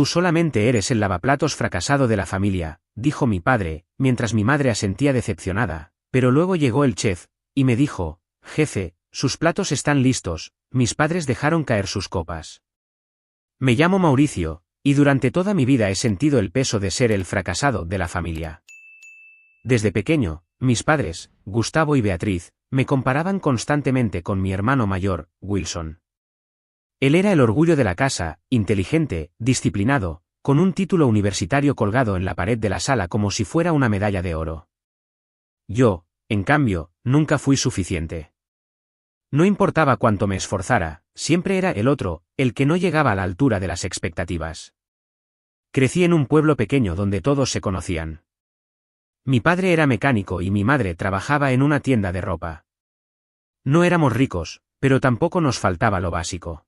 Tú solamente eres el lavaplatos fracasado de la familia, dijo mi padre, mientras mi madre asentía decepcionada, pero luego llegó el chef, y me dijo, jefe, sus platos están listos, mis padres dejaron caer sus copas. Me llamo Mauricio, y durante toda mi vida he sentido el peso de ser el fracasado de la familia. Desde pequeño, mis padres, Gustavo y Beatriz, me comparaban constantemente con mi hermano mayor, Wilson. Él era el orgullo de la casa, inteligente, disciplinado, con un título universitario colgado en la pared de la sala como si fuera una medalla de oro. Yo, en cambio, nunca fui suficiente. No importaba cuánto me esforzara, siempre era el otro, el que no llegaba a la altura de las expectativas. Crecí en un pueblo pequeño donde todos se conocían. Mi padre era mecánico y mi madre trabajaba en una tienda de ropa. No éramos ricos, pero tampoco nos faltaba lo básico.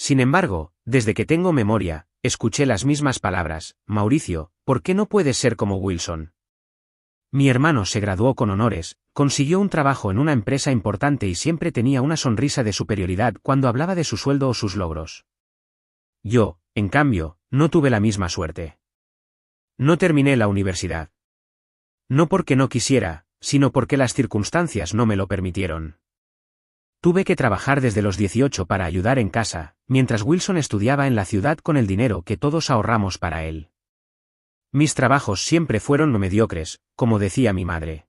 Sin embargo, desde que tengo memoria, escuché las mismas palabras: Mauricio, ¿por qué no puedes ser como Wilson? Mi hermano se graduó con honores, consiguió un trabajo en una empresa importante y siempre tenía una sonrisa de superioridad cuando hablaba de su sueldo o sus logros. Yo, en cambio, no tuve la misma suerte. No terminé la universidad. No porque no quisiera, sino porque las circunstancias no me lo permitieron. Tuve que trabajar desde los 18 para ayudar en casa, mientras Wilson estudiaba en la ciudad con el dinero que todos ahorramos para él. Mis trabajos siempre fueron mediocres, como decía mi madre.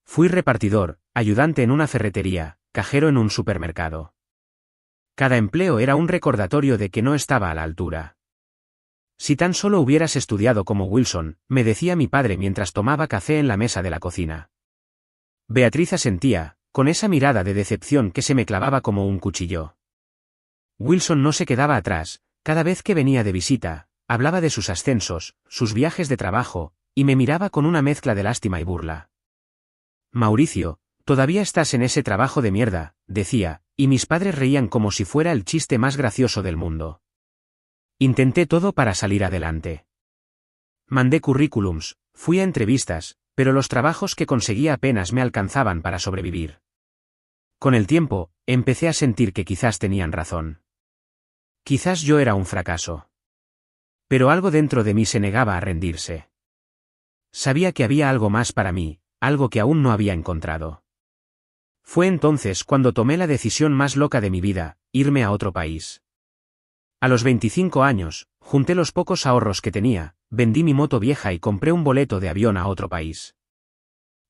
Fui repartidor, ayudante en una ferretería, cajero en un supermercado. Cada empleo era un recordatorio de que no estaba a la altura. Si tan solo hubieras estudiado como Wilson, me decía mi padre mientras tomaba café en la mesa de la cocina. Beatriz asentía, con esa mirada de decepción que se me clavaba como un cuchillo. Wilson no se quedaba atrás, cada vez que venía de visita, hablaba de sus ascensos, sus viajes de trabajo, y me miraba con una mezcla de lástima y burla. Mauricio, todavía estás en ese trabajo de mierda, decía, y mis padres reían como si fuera el chiste más gracioso del mundo. Intenté todo para salir adelante. Mandé currículums, fui a entrevistas, pero los trabajos que conseguía apenas me alcanzaban para sobrevivir. Con el tiempo, empecé a sentir que quizás tenían razón. Quizás yo era un fracaso. Pero algo dentro de mí se negaba a rendirse. Sabía que había algo más para mí, algo que aún no había encontrado. Fue entonces cuando tomé la decisión más loca de mi vida: irme a otro país. A los 25 años, junté los pocos ahorros que tenía, vendí mi moto vieja y compré un boleto de avión a otro país.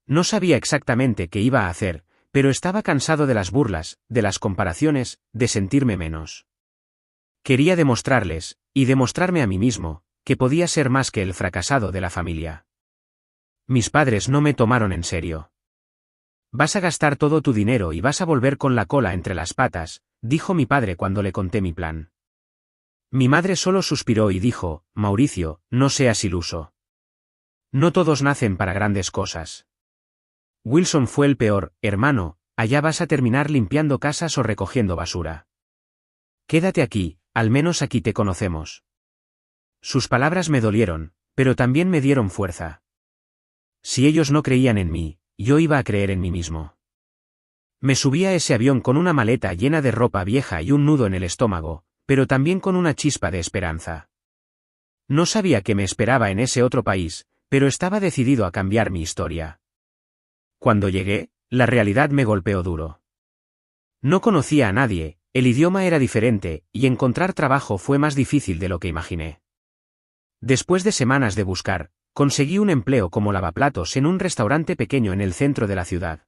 No sabía exactamente qué iba a hacer, pero estaba cansado de las burlas, de las comparaciones, de sentirme menos. Quería demostrarles, y demostrarme a mí mismo, que podía ser más que el fracasado de la familia. Mis padres no me tomaron en serio. Vas a gastar todo tu dinero y vas a volver con la cola entre las patas, dijo mi padre cuando le conté mi plan. Mi madre solo suspiró y dijo: Mauricio, no seas iluso. No todos nacen para grandes cosas. Wilson fue el peor, hermano, allá vas a terminar limpiando casas o recogiendo basura. Quédate aquí, al menos aquí te conocemos. Sus palabras me dolieron, pero también me dieron fuerza. Si ellos no creían en mí, yo iba a creer en mí mismo. Me subí a ese avión con una maleta llena de ropa vieja y un nudo en el estómago, pero también con una chispa de esperanza. No sabía qué me esperaba en ese otro país, pero estaba decidido a cambiar mi historia. Cuando llegué, la realidad me golpeó duro. No conocía a nadie, el idioma era diferente, y encontrar trabajo fue más difícil de lo que imaginé. Después de semanas de buscar, conseguí un empleo como lavaplatos en un restaurante pequeño en el centro de la ciudad.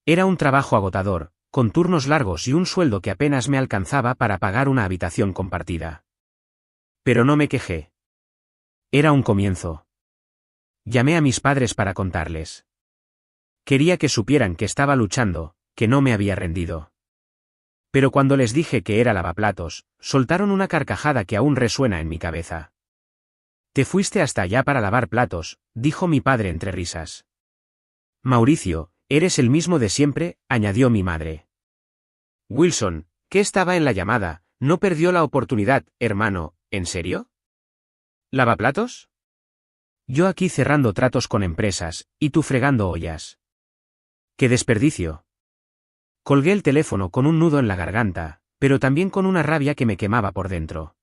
Era un trabajo agotador, con turnos largos y un sueldo que apenas me alcanzaba para pagar una habitación compartida. Pero no me quejé. Era un comienzo. Llamé a mis padres para contarles. Quería que supieran que estaba luchando, que no me había rendido. Pero cuando les dije que era lavaplatos, soltaron una carcajada que aún resuena en mi cabeza. Te fuiste hasta allá para lavar platos, dijo mi padre entre risas. Mauricio, eres el mismo de siempre, añadió mi madre. Wilson, que estaba en la llamada, no perdió la oportunidad, hermano, ¿en serio? ¿Lavaplatos? Yo aquí cerrando tratos con empresas, y tú fregando ollas. ¡Qué desperdicio! Colgué el teléfono con un nudo en la garganta, pero también con una rabia que me quemaba por dentro.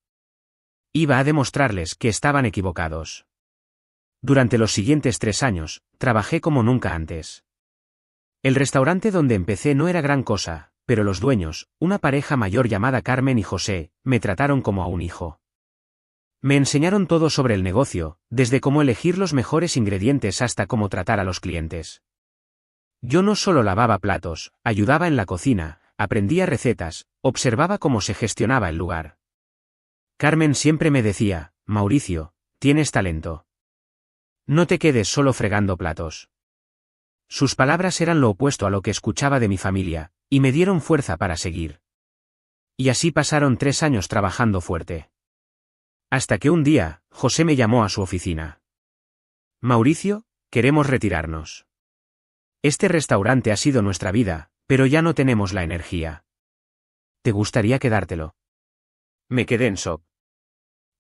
Iba a demostrarles que estaban equivocados. Durante los siguientes 3 años, trabajé como nunca antes. El restaurante donde empecé no era gran cosa, pero los dueños, una pareja mayor llamada Carmen y José, me trataron como a un hijo. Me enseñaron todo sobre el negocio, desde cómo elegir los mejores ingredientes hasta cómo tratar a los clientes. Yo no solo lavaba platos, ayudaba en la cocina, aprendía recetas, observaba cómo se gestionaba el lugar. Carmen siempre me decía, Mauricio, tienes talento. No te quedes solo fregando platos. Sus palabras eran lo opuesto a lo que escuchaba de mi familia, y me dieron fuerza para seguir. Y así pasaron 3 años trabajando fuerte. Hasta que un día, José me llamó a su oficina. Mauricio, queremos retirarnos. Este restaurante ha sido nuestra vida, pero ya no tenemos la energía. ¿Te gustaría quedártelo? Me quedé en shock.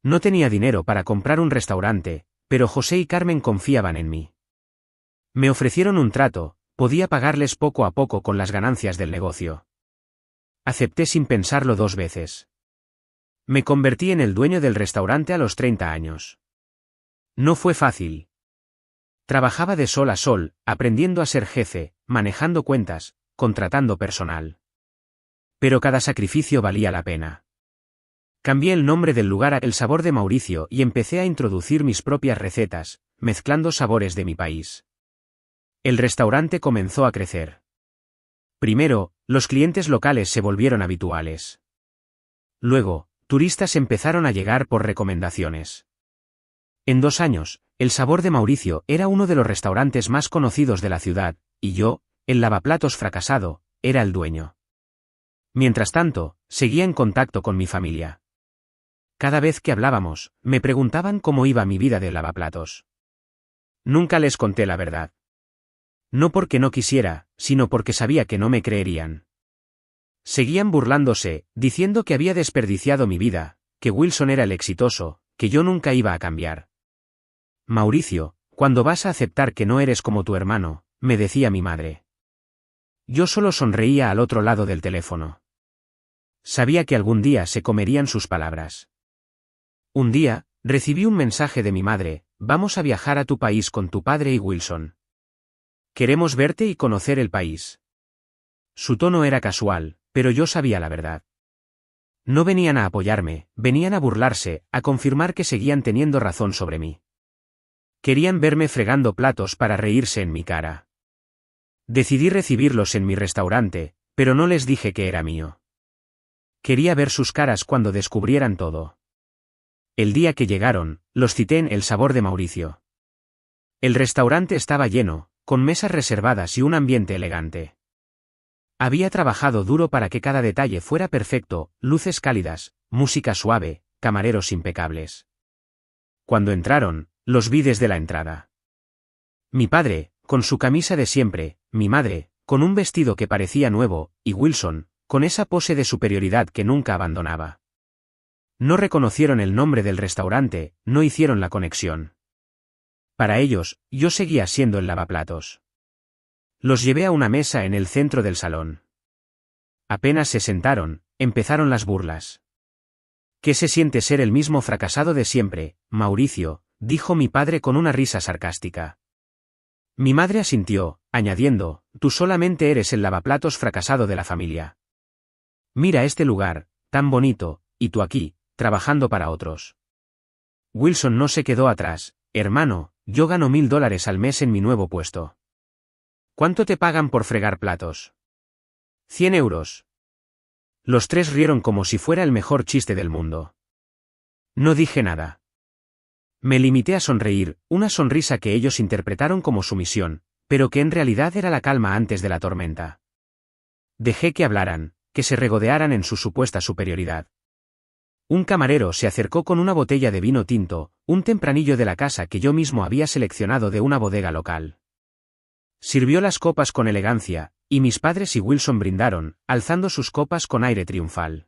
No tenía dinero para comprar un restaurante, pero José y Carmen confiaban en mí. Me ofrecieron un trato, podía pagarles poco a poco con las ganancias del negocio. Acepté sin pensarlo 2 veces. Me convertí en el dueño del restaurante a los 30 años. No fue fácil. Trabajaba de sol a sol, aprendiendo a ser jefe, manejando cuentas, contratando personal. Pero cada sacrificio valía la pena. Cambié el nombre del lugar a El Sabor de Mauricio y empecé a introducir mis propias recetas, mezclando sabores de mi país. El restaurante comenzó a crecer. Primero, los clientes locales se volvieron habituales. Luego, turistas empezaron a llegar por recomendaciones. En 2 años, El Sabor de Mauricio era uno de los restaurantes más conocidos de la ciudad, y yo, el lavaplatos fracasado, era el dueño. Mientras tanto, seguía en contacto con mi familia. Cada vez que hablábamos, me preguntaban cómo iba mi vida de lavaplatos. Nunca les conté la verdad. No porque no quisiera, sino porque sabía que no me creerían. Seguían burlándose, diciendo que había desperdiciado mi vida, que Wilson era el exitoso, que yo nunca iba a cambiar. Mauricio, ¿cuándo vas a aceptar que no eres como tu hermano?, me decía mi madre. Yo solo sonreía al otro lado del teléfono. Sabía que algún día se comerían sus palabras. Un día, recibí un mensaje de mi madre, vamos a viajar a tu país con tu padre y Wilson. Queremos verte y conocer el país. Su tono era casual, pero yo sabía la verdad. No venían a apoyarme, venían a burlarse, a confirmar que seguían teniendo razón sobre mí. Querían verme fregando platos para reírse en mi cara. Decidí recibirlos en mi restaurante, pero no les dije que era mío. Quería ver sus caras cuando descubrieran todo. El día que llegaron, los cité en El Sabor de Mauricio. El restaurante estaba lleno, con mesas reservadas y un ambiente elegante. Había trabajado duro para que cada detalle fuera perfecto, luces cálidas, música suave, camareros impecables. Cuando entraron, los vi desde la entrada. Mi padre, con su camisa de siempre, mi madre, con un vestido que parecía nuevo, y Wilson, con esa pose de superioridad que nunca abandonaba. No reconocieron el nombre del restaurante, no hicieron la conexión. Para ellos, yo seguía siendo el lavaplatos. Los llevé a una mesa en el centro del salón. Apenas se sentaron, empezaron las burlas. ¿Qué se siente ser el mismo fracasado de siempre, Mauricio?, dijo mi padre con una risa sarcástica. Mi madre asintió, añadiendo, tú solamente eres el lavaplatos fracasado de la familia. Mira este lugar, tan bonito, y tú aquí, trabajando para otros. Wilson no se quedó atrás, hermano, yo gano $1000 al mes en mi nuevo puesto. ¿Cuánto te pagan por fregar platos? 100 euros. Los 3 rieron como si fuera el mejor chiste del mundo. No dije nada. Me limité a sonreír, una sonrisa que ellos interpretaron como sumisión, pero que en realidad era la calma antes de la tormenta. Dejé que hablaran, que se regodearan en su supuesta superioridad. Un camarero se acercó con una botella de vino tinto, un tempranillo de la casa que yo mismo había seleccionado de una bodega local. Sirvió las copas con elegancia, y mis padres y Wilson brindaron, alzando sus copas con aire triunfal.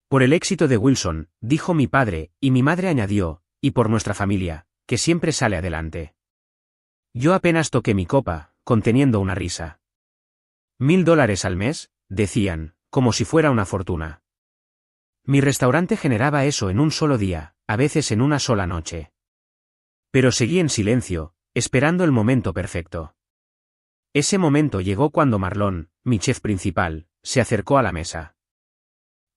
Por el éxito de Wilson, dijo mi padre, y mi madre añadió, y por nuestra familia, que siempre sale adelante. Yo apenas toqué mi copa, conteniendo una risa. $1000 al mes, decían, como si fuera una fortuna. Mi restaurante generaba eso en un solo día, a veces en una sola noche. Pero seguí en silencio, esperando el momento perfecto. Ese momento llegó cuando Marlon, mi chef principal, se acercó a la mesa.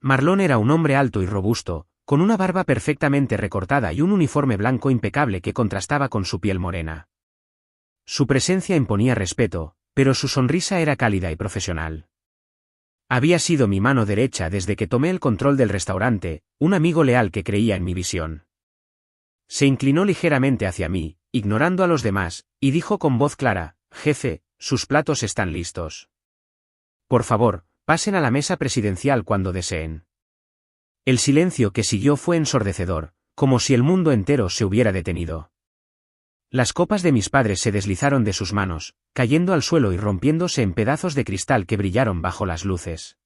Marlon era un hombre alto y robusto, con una barba perfectamente recortada y un uniforme blanco impecable que contrastaba con su piel morena. Su presencia imponía respeto, pero su sonrisa era cálida y profesional. Había sido mi mano derecha desde que tomé el control del restaurante, un amigo leal que creía en mi visión. Se inclinó ligeramente hacia mí, ignorando a los demás, y dijo con voz clara: «Jefe, sus platos están listos. Por favor, pasen a la mesa presidencial cuando deseen». El silencio que siguió fue ensordecedor, como si el mundo entero se hubiera detenido. Las copas de mis padres se deslizaron de sus manos, cayendo al suelo y rompiéndose en pedazos de cristal que brillaron bajo las luces.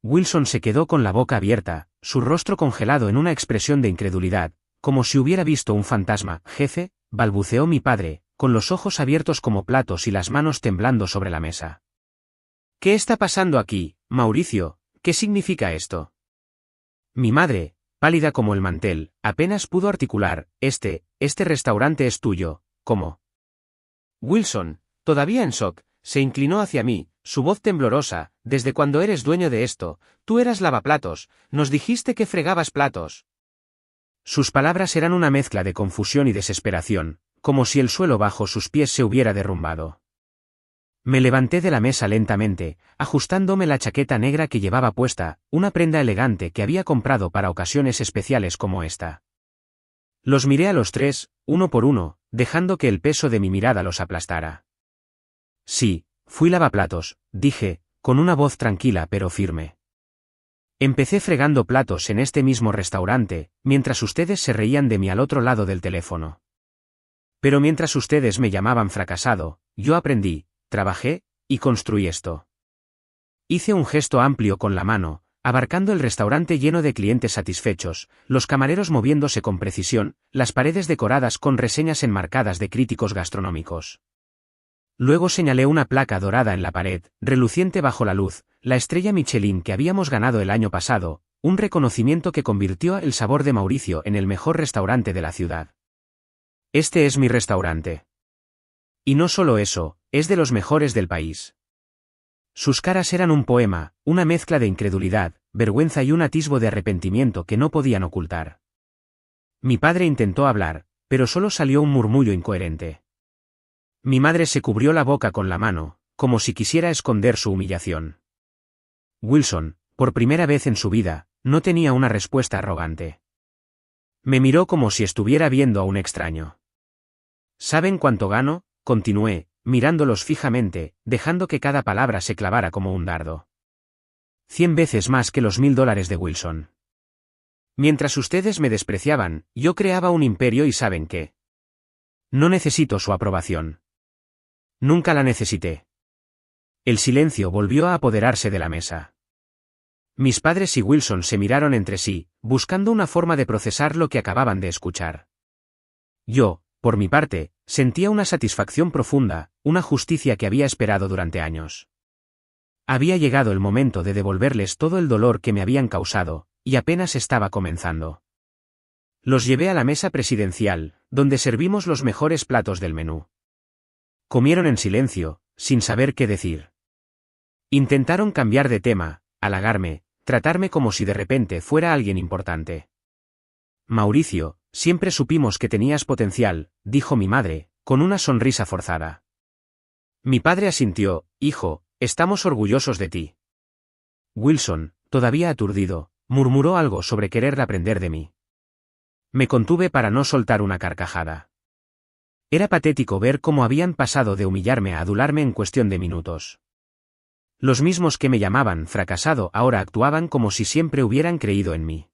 Wilson se quedó con la boca abierta, su rostro congelado en una expresión de incredulidad, como si hubiera visto un fantasma. «Jefe», balbuceó mi padre, con los ojos abiertos como platos y las manos temblando sobre la mesa. «¿Qué está pasando aquí, Mauricio? ¿Qué significa esto?» Mi madre, pálida como el mantel, apenas pudo articular: Este restaurante es tuyo, ¿cómo?» Wilson, todavía en shock, se inclinó hacia mí, su voz temblorosa: «Desde cuando eres dueño de esto, tú eras lavaplatos, nos dijiste que fregabas platos». Sus palabras eran una mezcla de confusión y desesperación, como si el suelo bajo sus pies se hubiera derrumbado. Me levanté de la mesa lentamente, ajustándome la chaqueta negra que llevaba puesta, una prenda elegante que había comprado para ocasiones especiales como esta. Los miré a los tres, uno por uno, dejando que el peso de mi mirada los aplastara. «Sí, fui lavaplatos», dije, con una voz tranquila pero firme. «Empecé fregando platos en este mismo restaurante, mientras ustedes se reían de mí al otro lado del teléfono. Pero mientras ustedes me llamaban fracasado, yo aprendí, trabajé, y construí esto». Hice un gesto amplio con la mano, abarcando el restaurante lleno de clientes satisfechos, los camareros moviéndose con precisión, las paredes decoradas con reseñas enmarcadas de críticos gastronómicos. Luego señalé una placa dorada en la pared, reluciente bajo la luz, la estrella Michelin que habíamos ganado el año pasado, un reconocimiento que convirtió El Sabor de Mauricio en el mejor restaurante de la ciudad. «Este es mi restaurante. Y no solo eso, es de los mejores del país». Sus caras eran un poema, una mezcla de incredulidad, vergüenza y un atisbo de arrepentimiento que no podían ocultar. Mi padre intentó hablar, pero solo salió un murmullo incoherente. Mi madre se cubrió la boca con la mano, como si quisiera esconder su humillación. Wilson, por primera vez en su vida, no tenía una respuesta arrogante. Me miró como si estuviera viendo a un extraño. «¿Saben cuánto gano?», continué, mirándolos fijamente, dejando que cada palabra se clavara como un dardo. 100 veces más que los $1000 de Wilson. Mientras ustedes me despreciaban, yo creaba un imperio y ¿saben qué? No necesito su aprobación. Nunca la necesité». El silencio volvió a apoderarse de la mesa. Mis padres y Wilson se miraron entre sí, buscando una forma de procesar lo que acababan de escuchar. Yo, por mi parte, sentía una satisfacción profunda, una justicia que había esperado durante años. Había llegado el momento de devolverles todo el dolor que me habían causado, y apenas estaba comenzando. Los llevé a la mesa presidencial, donde servimos los mejores platos del menú. Comieron en silencio, sin saber qué decir. Intentaron cambiar de tema, halagarme, tratarme como si de repente fuera alguien importante. «Mauricio, siempre supimos que tenías potencial», dijo mi madre, con una sonrisa forzada. Mi padre asintió: «Hijo, estamos orgullosos de ti». Wilson, todavía aturdido, murmuró algo sobre querer aprender de mí. Me contuve para no soltar una carcajada. Era patético ver cómo habían pasado de humillarme a adularme en cuestión de minutos. Los mismos que me llamaban fracasado ahora actuaban como si siempre hubieran creído en mí.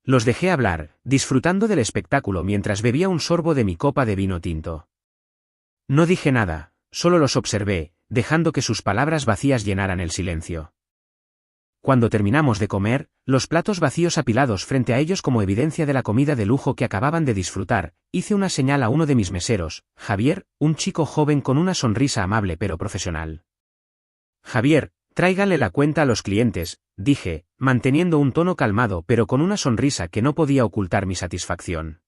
Los dejé hablar, disfrutando del espectáculo mientras bebía un sorbo de mi copa de vino tinto. No dije nada, solo los observé, dejando que sus palabras vacías llenaran el silencio. Cuando terminamos de comer, los platos vacíos apilados frente a ellos como evidencia de la comida de lujo que acababan de disfrutar, hice una señal a uno de mis meseros, Javier, un chico joven con una sonrisa amable pero profesional. «Javier, tráiganle la cuenta a los clientes», dije, manteniendo un tono calmado pero con una sonrisa que no podía ocultar mi satisfacción.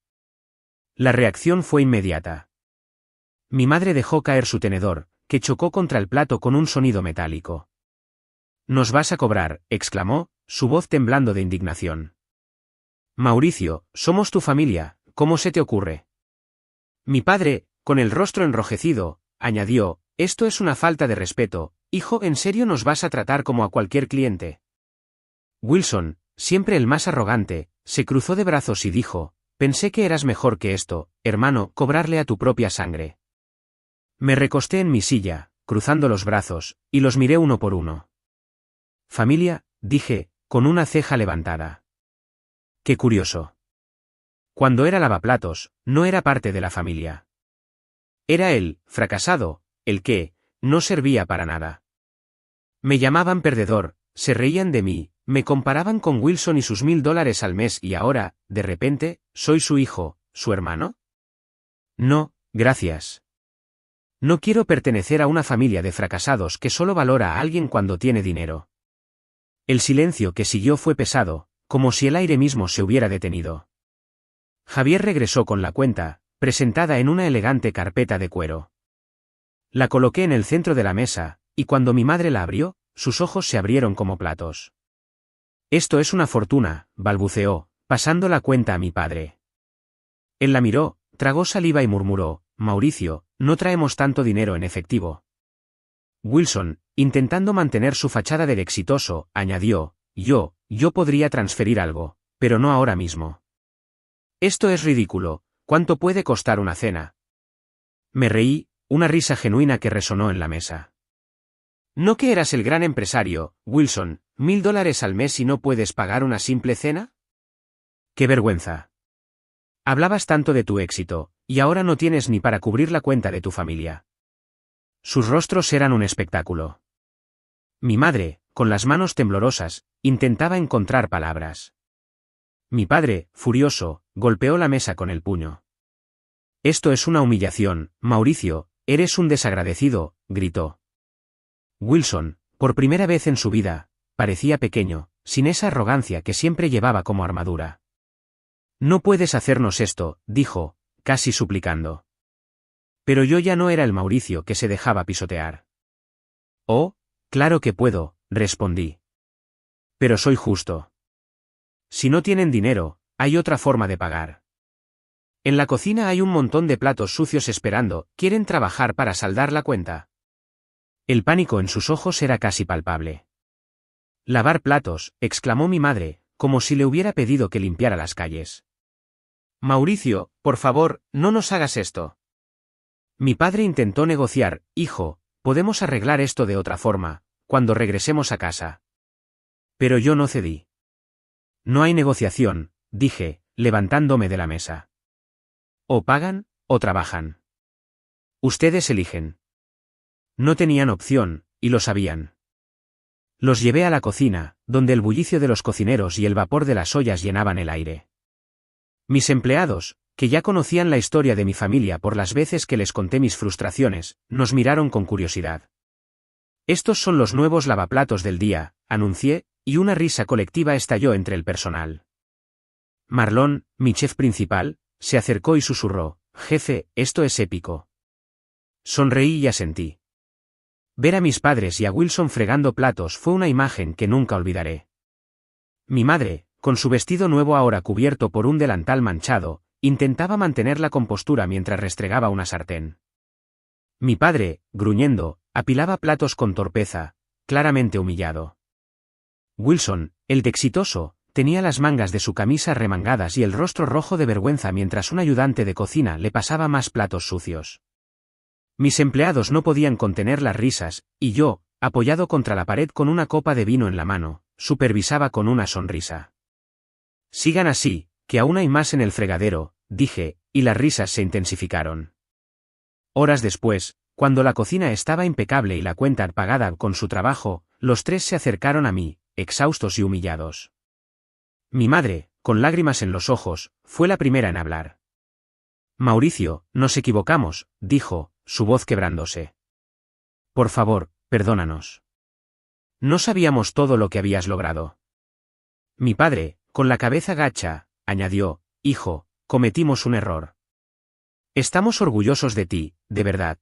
La reacción fue inmediata. Mi madre dejó caer su tenedor, que chocó contra el plato con un sonido metálico. «¿Nos vas a cobrar?», exclamó, su voz temblando de indignación. «Mauricio, somos tu familia, ¿cómo se te ocurre?». Mi padre, con el rostro enrojecido, añadió, «Esto es una falta de respeto, hijo, ¿en serio nos vas a tratar como a cualquier cliente?». Wilson, siempre el más arrogante, se cruzó de brazos y dijo, «Pensé que eras mejor que esto, hermano, cobrarle a tu propia sangre». Me recosté en mi silla, cruzando los brazos, y los miré uno por uno. «Familia», dije, con una ceja levantada. Qué curioso. Cuando era lavaplatos, no era parte de la familia. Era el fracasado, el que no servía para nada. Me llamaban perdedor, se reían de mí, me comparaban con Wilson y sus $1000 al mes y ahora, de repente, soy su hijo, su hermano. No, gracias. No quiero pertenecer a una familia de fracasados que solo valora a alguien cuando tiene dinero. El silencio que siguió fue pesado, como si el aire mismo se hubiera detenido. Javier regresó con la cuenta, presentada en una elegante carpeta de cuero. La coloqué en el centro de la mesa, y cuando mi madre la abrió, sus ojos se abrieron como platos. «Esto es una fortuna», balbuceó, pasando la cuenta a mi padre. Él la miró, tragó saliva y murmuró, «Mauricio, no traemos tanto dinero en efectivo». Wilson, intentando mantener su fachada del exitoso, añadió, yo podría transferir algo, pero no ahora mismo. «Esto es ridículo, ¿cuánto puede costar una cena?». Me reí, una risa genuina que resonó en la mesa. «¿No que eras el gran empresario, Wilson, $1000 al mes y no puedes pagar una simple cena?». «Qué vergüenza. Hablabas tanto de tu éxito, y ahora no tienes ni para cubrir la cuenta de tu familia». Sus rostros eran un espectáculo. Mi madre, con las manos temblorosas, intentaba encontrar palabras. Mi padre, furioso, golpeó la mesa con el puño. «Esto es una humillación, Mauricio, eres un desagradecido», gritó. Wilson, por primera vez en su vida, parecía pequeño, sin esa arrogancia que siempre llevaba como armadura. «No puedes hacernos esto», dijo, casi suplicando. Pero yo ya no era el Mauricio que se dejaba pisotear. «Oh, claro que puedo», respondí. «Pero soy justo. Si no tienen dinero, hay otra forma de pagar. En la cocina hay un montón de platos sucios esperando, ¿quieren trabajar para saldar la cuenta?». El pánico en sus ojos era casi palpable. «Lavar platos», exclamó mi madre, como si le hubiera pedido que limpiara las calles. «Mauricio, por favor, no nos hagas esto». Mi padre intentó negociar, «Hijo, podemos arreglar esto de otra forma, cuando regresemos a casa». Pero yo no cedí. «No hay negociación», dije, levantándome de la mesa. «O pagan, o trabajan. Ustedes eligen». No tenían opción, y lo sabían. Los llevé a la cocina, donde el bullicio de los cocineros y el vapor de las ollas llenaban el aire. Mis empleados, que ya conocían la historia de mi familia por las veces que les conté mis frustraciones, nos miraron con curiosidad. «Estos son los nuevos lavaplatos del día», anuncié, y una risa colectiva estalló entre el personal. Marlon, mi chef principal, se acercó y susurró, «Jefe, esto es épico». Sonreí y asentí. Ver a mis padres y a Wilson fregando platos fue una imagen que nunca olvidaré. Mi madre, con su vestido nuevo ahora cubierto por un delantal manchado, intentaba mantener la compostura mientras restregaba una sartén. Mi padre, gruñendo, apilaba platos con torpeza, claramente humillado. Wilson, el de exitoso, tenía las mangas de su camisa remangadas y el rostro rojo de vergüenza mientras un ayudante de cocina le pasaba más platos sucios. Mis empleados no podían contener las risas, y yo, apoyado contra la pared con una copa de vino en la mano, supervisaba con una sonrisa. «Sigan así, que aún hay más en el fregadero», dije, y las risas se intensificaron. Horas después, cuando la cocina estaba impecable y la cuenta pagada con su trabajo, los tres se acercaron a mí, exhaustos y humillados. Mi madre, con lágrimas en los ojos, fue la primera en hablar. «Mauricio, nos equivocamos», dijo, su voz quebrándose. «Por favor, perdónanos. No sabíamos todo lo que habías logrado. Mi padre, con la cabeza gacha, añadió, hijo, cometimos un error. Estamos orgullosos de ti, de verdad.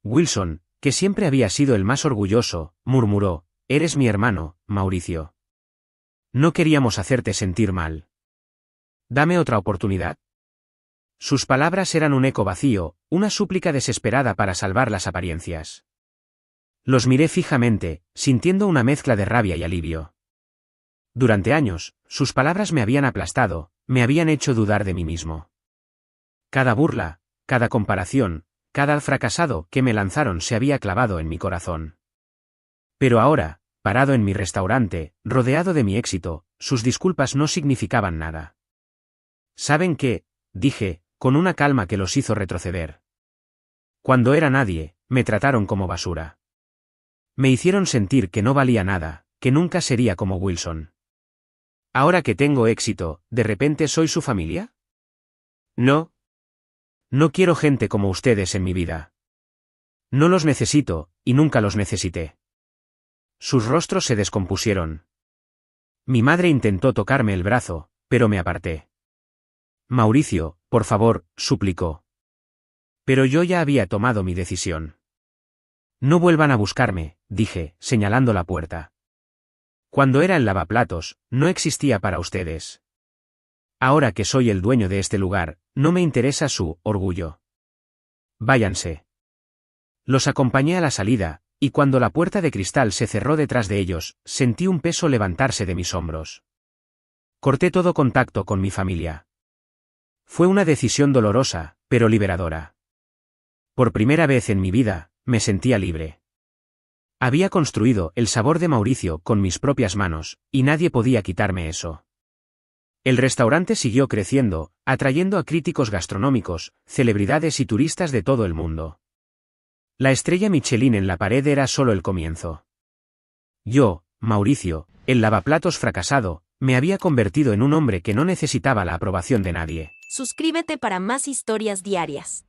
Wilson, que siempre había sido el más orgulloso, murmuró, eres mi hermano, Mauricio. No queríamos hacerte sentir mal. Dame otra oportunidad. Sus palabras eran un eco vacío, una súplica desesperada para salvar las apariencias. Los miré fijamente, sintiendo una mezcla de rabia y alivio. Durante años, sus palabras me habían aplastado, me habían hecho dudar de mí mismo. Cada burla, cada comparación, cada fracasado que me lanzaron se había clavado en mi corazón. Pero ahora, parado en mi restaurante, rodeado de mi éxito, sus disculpas no significaban nada. ¿Saben qué?, dije, con una calma que los hizo retroceder. Cuando era nadie, me trataron como basura. Me hicieron sentir que no valía nada, que nunca sería como Wilson. ¿Ahora que tengo éxito, de repente soy su familia? No. No quiero gente como ustedes en mi vida. No los necesito, y nunca los necesité. Sus rostros se descompusieron. Mi madre intentó tocarme el brazo, pero me aparté. Mauricio, por favor, suplicó. Pero yo ya había tomado mi decisión. No vuelvan a buscarme, dije, señalando la puerta. Cuando era el lavaplatos, no existía para ustedes. Ahora que soy el dueño de este lugar, no me interesa su orgullo. Váyanse. Los acompañé a la salida, y cuando la puerta de cristal se cerró detrás de ellos, sentí un peso levantarse de mis hombros. Corté todo contacto con mi familia. Fue una decisión dolorosa, pero liberadora. Por primera vez en mi vida, me sentía libre. Había construido el sabor de Mauricio con mis propias manos, y nadie podía quitarme eso. El restaurante siguió creciendo, atrayendo a críticos gastronómicos, celebridades y turistas de todo el mundo. La estrella Michelin en la pared era solo el comienzo. Yo, Mauricio, el lavaplatos fracasado, me había convertido en un hombre que no necesitaba la aprobación de nadie. Suscríbete para más historias diarias.